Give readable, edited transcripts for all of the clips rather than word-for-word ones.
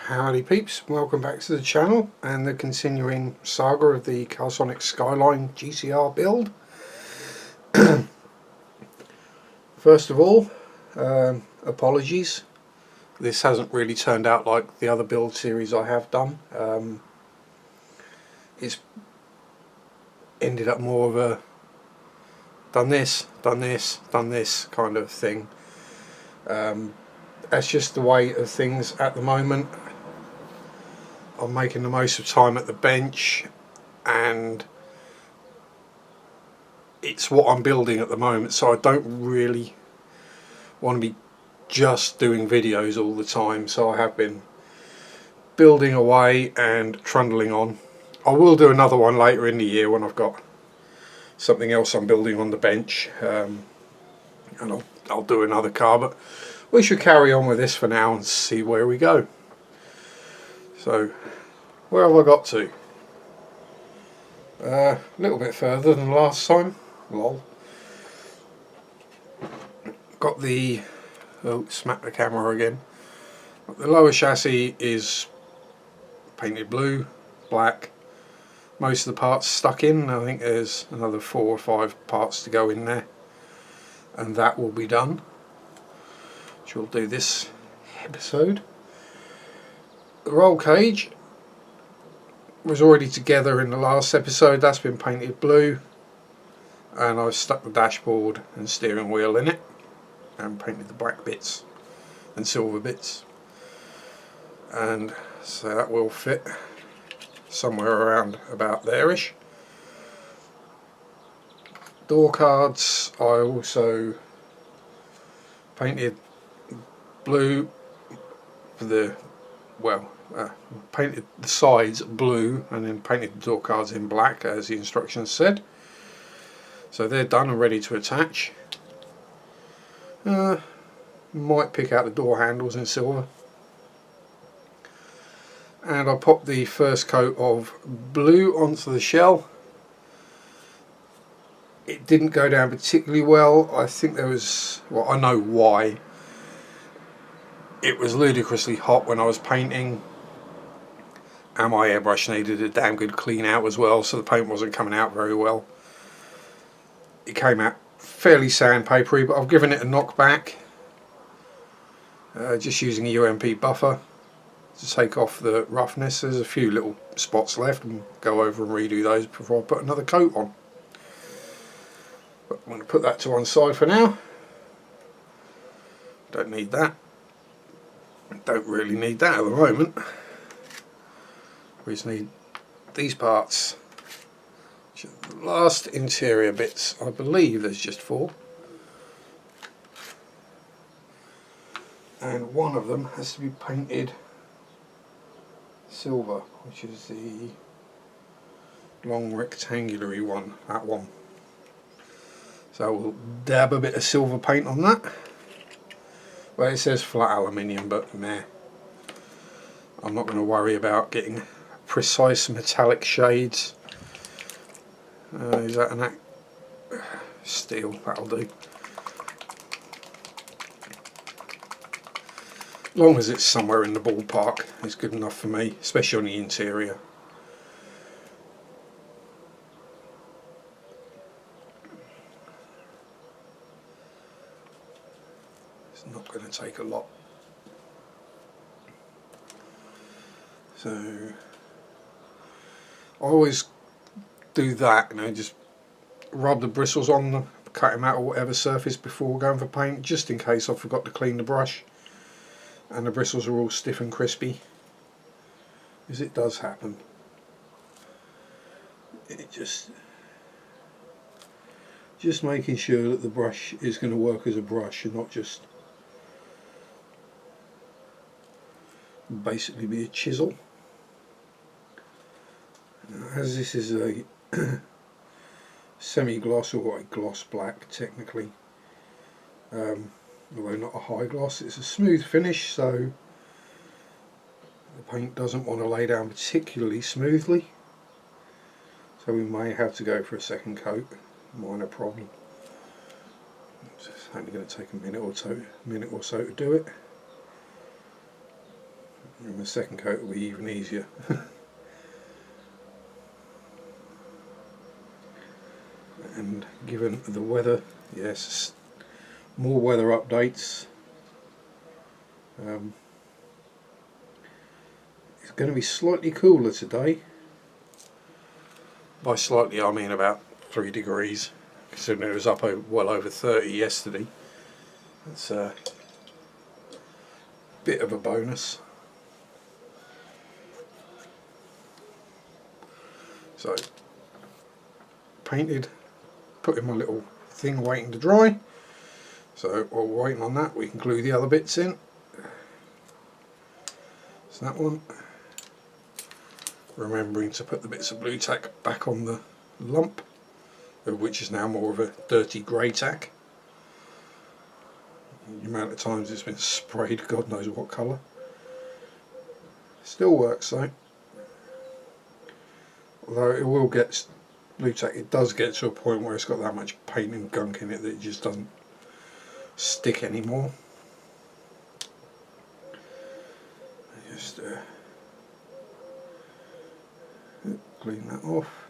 Howdy peeps, welcome back to the channel and the continuing saga of the Calisonic Skyline GCR build. First of all, apologies, this hasn't really turned out like the other build series I have done. It's ended up more of a done this kind of thing. That's just the way of things at the moment. I'm making the most of time at the bench, and it's what I'm building at the moment, so I don't really want to be just doing videos all the time, so I have been building away and trundling on. I will do another one later in the year when I've got something else I'm building on the bench, and I'll do another car, but we should carry on with this for now and see where we go. So, where have I got to? A little bit further than last time. Lol. Got the... oh, smack the camera again. The lower chassis is painted blue, black. Most of the parts stuck in. I think there's another 4 or 5 parts to go in there, and that will be done, which we'll do this episode. The roll cage was already together in the last episode. That's been painted blue, and I've stuck the dashboard and steering wheel in it and painted the black bits and silver bits, and so that will fit somewhere around about there-ish. Door cards I also painted blue for the painted the sides blue and then painted the door cards in black as the instructions said. So they're done and ready to attach. Might pick out the door handles in silver. And I popped the first coat of blue onto the shell. It didn't go down particularly well. I think there was, well, I know why. It was ludicrously hot when I was painting, and my airbrush needed a damn good clean out as well, so the paint wasn't coming out very well. It came out fairly sandpapery, but I've given it a knockback, just using a UMP buffer to take off the roughness. There's a few little spots left, and go over and redo those before I put another coat on. But I'm going to put that to one side for now. Don't need that. Don't really need that at the moment. We just need these parts. The last interior bits, I believe there's just 4. And one of them has to be painted silver, which is the long rectangular one, that one. So we'll dab a bit of silver paint on that. Well, it says flat aluminium, but meh. I'm not going to worry about getting precise metallic shades. Is that an steel? That'll do. As long as it's somewhere in the ballpark, it's good enough for me, especially on the interior. It's not going to take a lot. So I always do that, you know, just rub the bristles on them, cut them out of whatever surface before going for paint, just in case I forgot to clean the brush and the bristles are all stiff and crispy, because it does happen. It just making sure that the brush is going to work as a brush and not just basically be a chisel. As this is a semi-gloss, or a gloss black technically, although not a high gloss, it's a smooth finish, so the paint doesn't want to lay down particularly smoothly, so we may have to go for a second coat. Minor problem. It's only going to take a minute or so to do it. And the second coat will be even easier. And given the weather, yes, more weather updates. It's going to be slightly cooler today. By slightly I mean about 3 degrees, considering it was up well over 30 yesterday. It's a bit of a bonus. So, painted, put in my little thing waiting to dry. So while we're waiting on that, we can glue the other bits in. So that one, remembering to put the bits of blue tack back on the lump, which is now more of a dirty grey tack. The amount of times it's been sprayed, God knows what colour. Still works though. Although it will get, blue tack, it does get to a point where it's got that much paint and gunk in it that it just doesn't stick anymore. Just clean that off.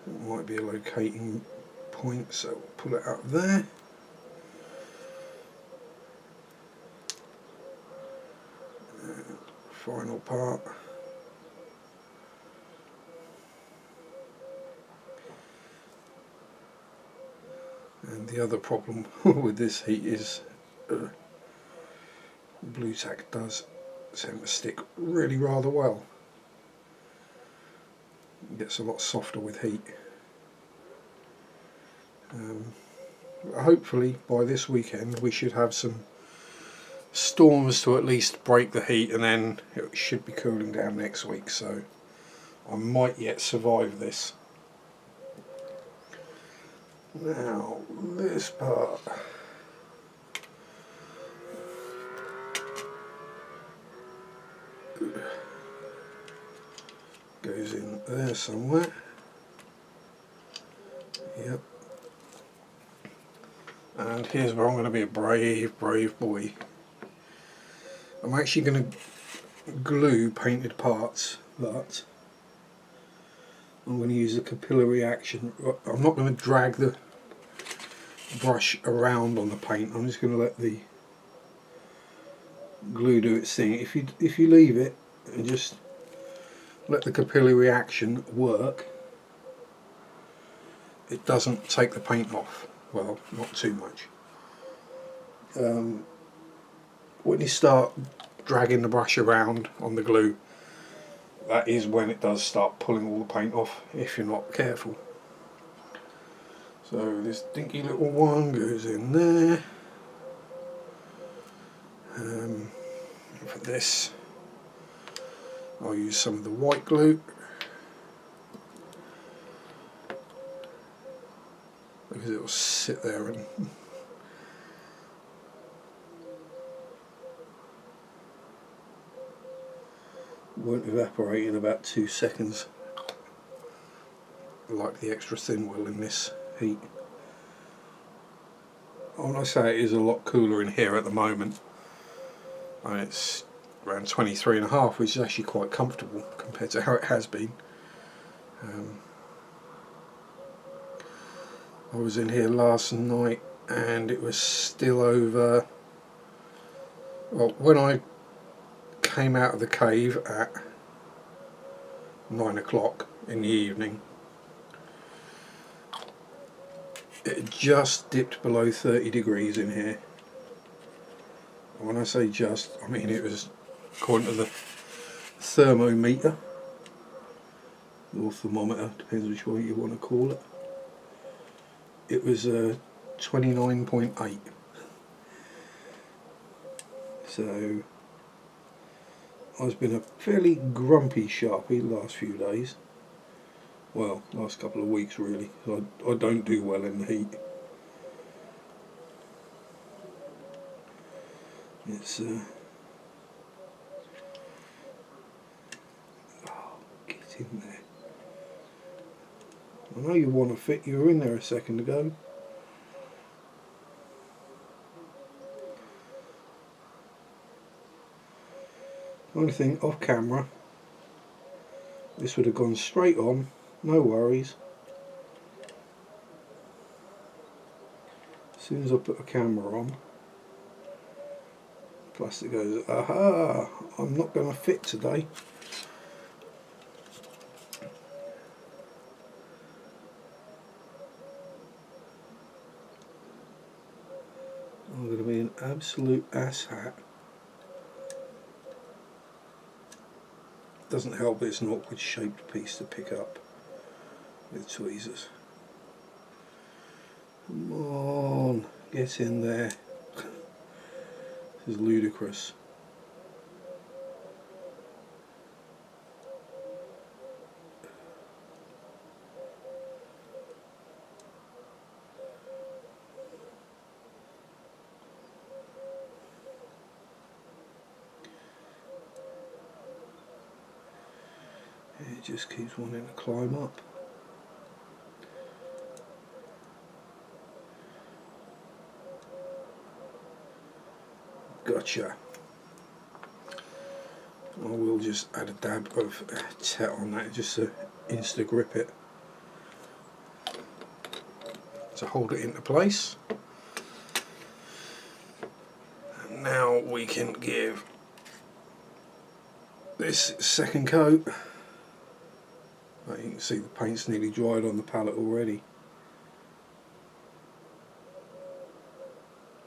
It might be a locating point, so we'll pull it out there. Final part. And the other problem with this heat is blue tack does tend to stick really rather well. It gets a lot softer with heat. Hopefully by this weekend we should have some storms to at least break the heat, and then it should be cooling down next week, so I might yet survive this. Now this part, goes in there somewhere. Yep. And here's where I'm going to be a brave boy. I'm actually going to glue painted parts, but I'm going to use a capillary action. I'm not going to drag the brush around on the paint. I'm just going to let the glue do its thing. If you leave it and just let the capillary action work, it doesn't take the paint off. Well, not too much. When you start dragging the brush around on the glue, that is when it does start pulling all the paint off, if you're not careful. So this dinky little one goes in there. For this, I'll use some of the white glue, because it will sit there and won't evaporate in about 2 seconds, like the extra thin will in this heat. When I say it is a lot cooler in here at the moment, and it's around 23.5, which is actually quite comfortable compared to how it has been. I was in here last night and it was still over, well, when I came out of the cave at 9 o'clock in the evening, it just dipped below 30 degrees in here. And when I say just, I mean it was, according to the thermometer or thermometer, depends which way you want to call it, it was 29.8. So I've been a fairly grumpy Sharpie the last few days. Well, last couple of weeks really. I don't do well in the heat. It's oh, get in there. I know you want to fit, you were in there a second ago. Only thing, off camera, this would have gone straight on, no worries. As soon as I put a camera on, plastic goes, aha, I'm not going to fit today. I'm going to be an absolute asshat. Doesn't help, it's an awkward shaped piece to pick up with tweezers. Come on, get in there. This is ludicrous. It just keeps wanting to climb up. Gotcha. I will just add a dab of tet on that just to insta grip it, to hold it into place. And now we can give this second coat. You can see the paint's nearly dried on the palette already.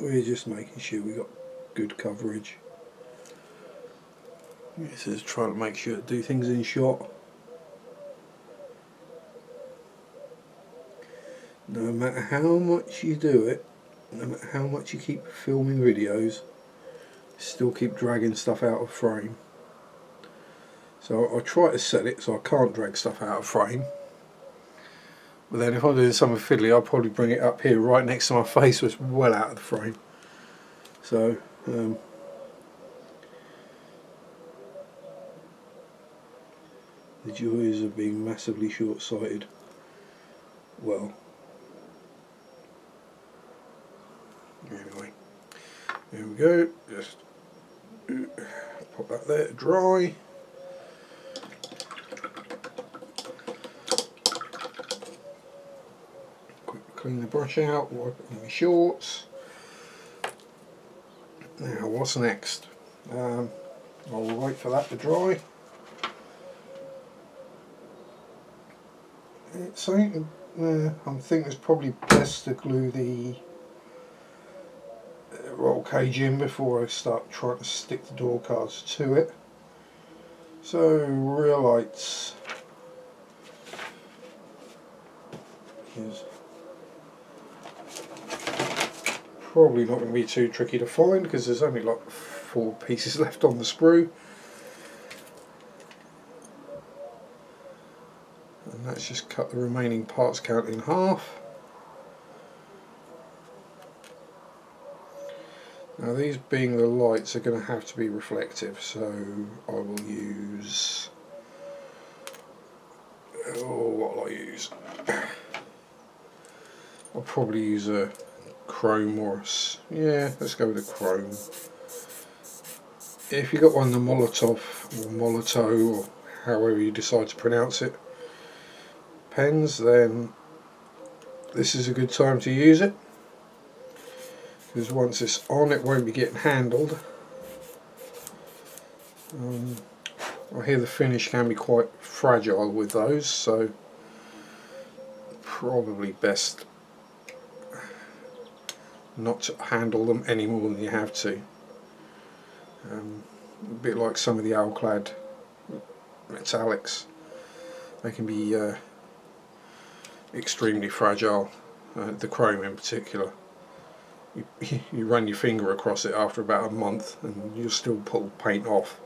We're just making sure we got good coverage. This is trying to make sure to do things in shot. No matter how much you do it, no matter how much you keep filming videos, still keep dragging stuff out of frame. So I try to set it so I can't drag stuff out of frame. But then if I'm doing something fiddly, I'll probably bring it up here right next to my face, so it's well out of the frame. So the joys of being massively short-sighted. Well, anyway, there we go. Just pop that there to dry. Clean the brush out, wipe it on my shorts. Now what's next? I'll wait for that to dry. I'm thinking it's probably best to glue the roll cage in before I start trying to stick the door cards to it. So real lights is probably not going to be too tricky to find because there's only like 4 pieces left on the sprue, and let's just cut the remaining parts count in half. Now these being the lights are going to have to be reflective, so I will use, what will I use? I'll probably use a chrome or let's go with a chrome. If you got one of the Molotov or Molotow or however you decide to pronounce it pens, then this is a good time to use it, because once it's on it won't be getting handled. I hear the finish can be quite fragile with those, so probably best not to handle them any more than you have to. A bit like some of the Alclad metallics, they can be extremely fragile, the chrome in particular. You run your finger across it after about a month and you'll still pull paint off.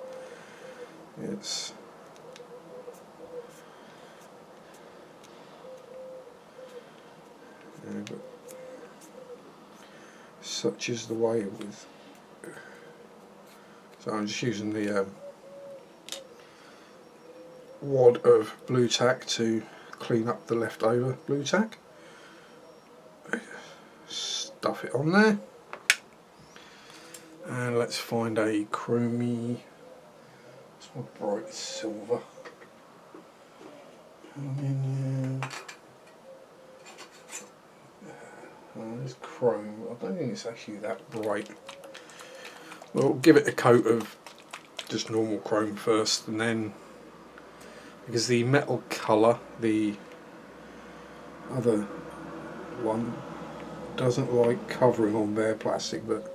It's but such is the way with. So I'm just using the wad of blue tack to clean up the leftover blue tack. Stuff it on there, and let's find a chromy my bright silver. Aluminium. There's chrome. I don't think it's actually that bright. We'll give it a coat of just normal chrome first, and then because the metal colour, the other one doesn't like covering on bare plastic, but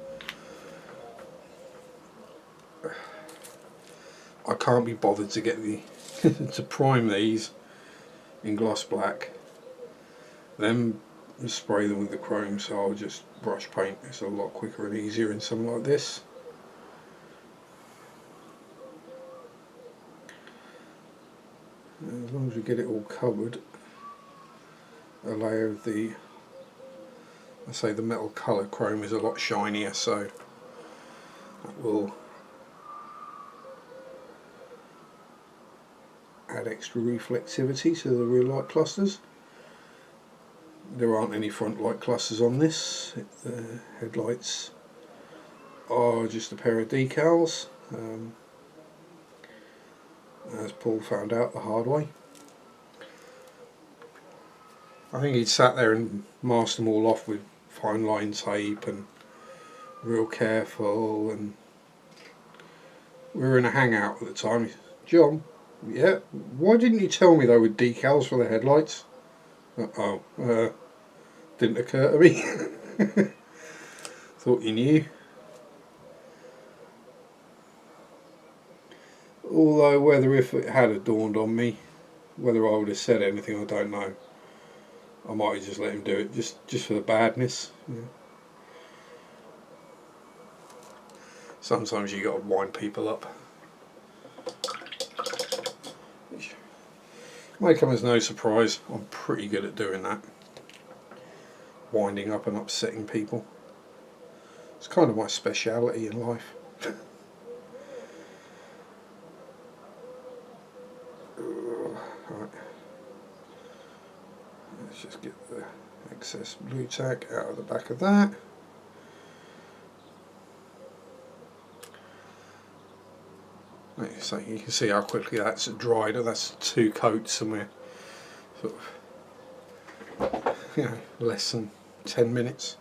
I can't be bothered to get the to prime these in gloss black, then spray them with the chrome, so I'll just brush paint. It's a lot quicker and easier in something like this. As long as we get it all covered, a layer of the, I say the metal colour chrome is a lot shinier, so that will add extra reflectivity to the rear light clusters. There aren't any front light clusters on this. The headlights are just a pair of decals, as Paul found out the hard way. I think he'd sat there and masked them all off with fine line tape and real careful, and we were in a hangout at the time. John, yeah, why didn't you tell me they were decals for the headlights? Didn't occur to me. Thought you knew. Although whether if it had dawned on me, whether I would have said anything, I don't know. I might have just let him do it, just for the badness. Yeah. Sometimes you got to wind people up. May come as no surprise, I'm pretty good at doing that. Winding up and upsetting people. It's kind of my speciality in life. Right. Let's just get the excess blue tack out of the back of that. So you can see how quickly that's dried. That's 2 coats, and we're sort of, less than 10 minutes.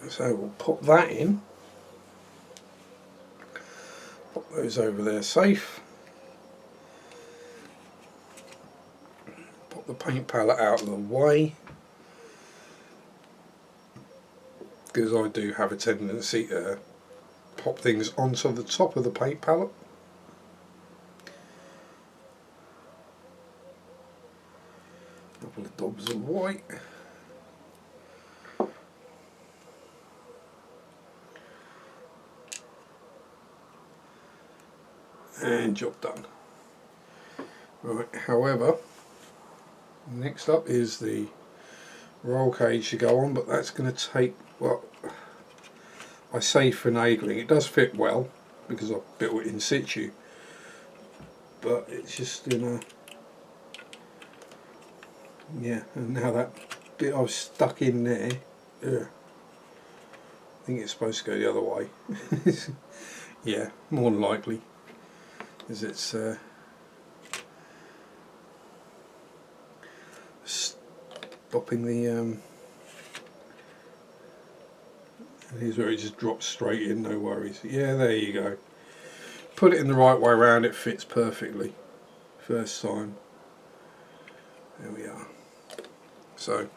So we'll pop that in. Pop those over there safe. Pop the paint palette out of the way, because I do have a tendency to pop things onto the top of the paint palette. A couple of dobs of white. And job done. Right, however, next up is the roll cage to go on, but that's going to take, well, I say finagling. It does fit well because I've built it in situ, but it's just in a, yeah, and now that bit I've stuck in there, I think it's supposed to go the other way. Yeah, more than likely, as it's stopping the here's where it just drops straight in, no worries. Yeah, there you go. Put it in the right way around, it fits perfectly. First time. There we are. So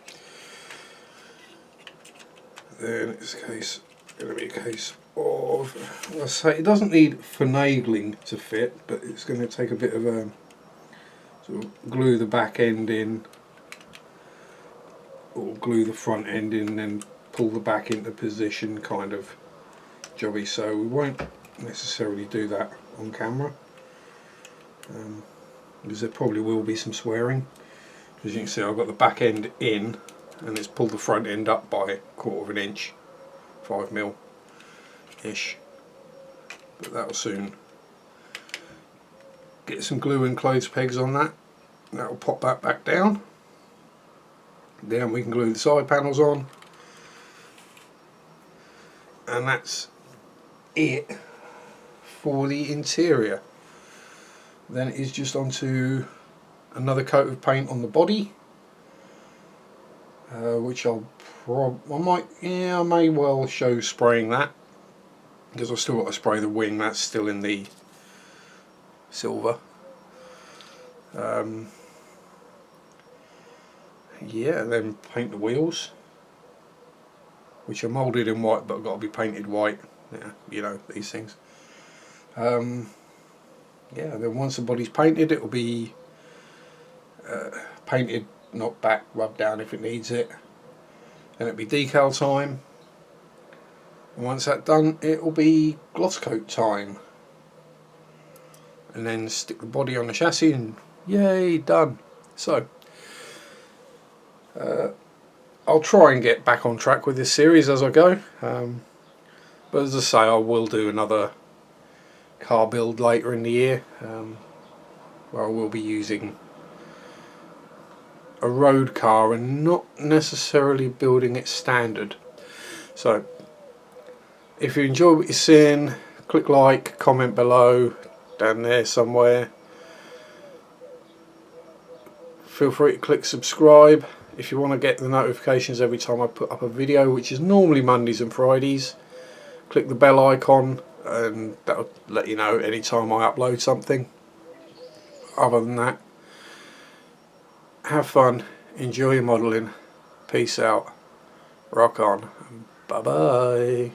then it's going to be a case of, I say it doesn't need finagling to fit, but it's going to take a bit of a sort of glue the back end in, or glue the front end in, and then pull the back into position kind of jobby. So we won't necessarily do that on camera, because there probably will be some swearing. As you can see, I've got the back end in and it's pulled the front end up by 1/4 inch, 5mm ish, but that will soon get some glue and clothes pegs on that. That will pop that back down. Then we can glue the side panels on, and that's it for the interior. Then it is just onto another coat of paint on the body, which I may well show spraying that, because I've still got to spray the wing. That's still in the silver. Yeah, and then paint the wheels, which are moulded in white but got to be painted white. Yeah, you know, these things. Yeah, then once the body's painted, it will be painted, knocked back, rubbed down if it needs it. Then it'll be decal time. And once that's done, it will be gloss coat time. And then stick the body on the chassis and yay, done. So I'll try and get back on track with this series as I go. But as I say, I will do another car build later in the year, where I will be using a road car and not necessarily building it standard. So if you enjoy what you're seeing, click like, comment below, down there somewhere. Feel free to click subscribe if you want to get the notifications every time I put up a video, which is normally Mondays and Fridays. Click the bell icon and that'll let you know anytime I upload something. Other than that, have fun, enjoy your modelling, peace out, rock on, bye bye.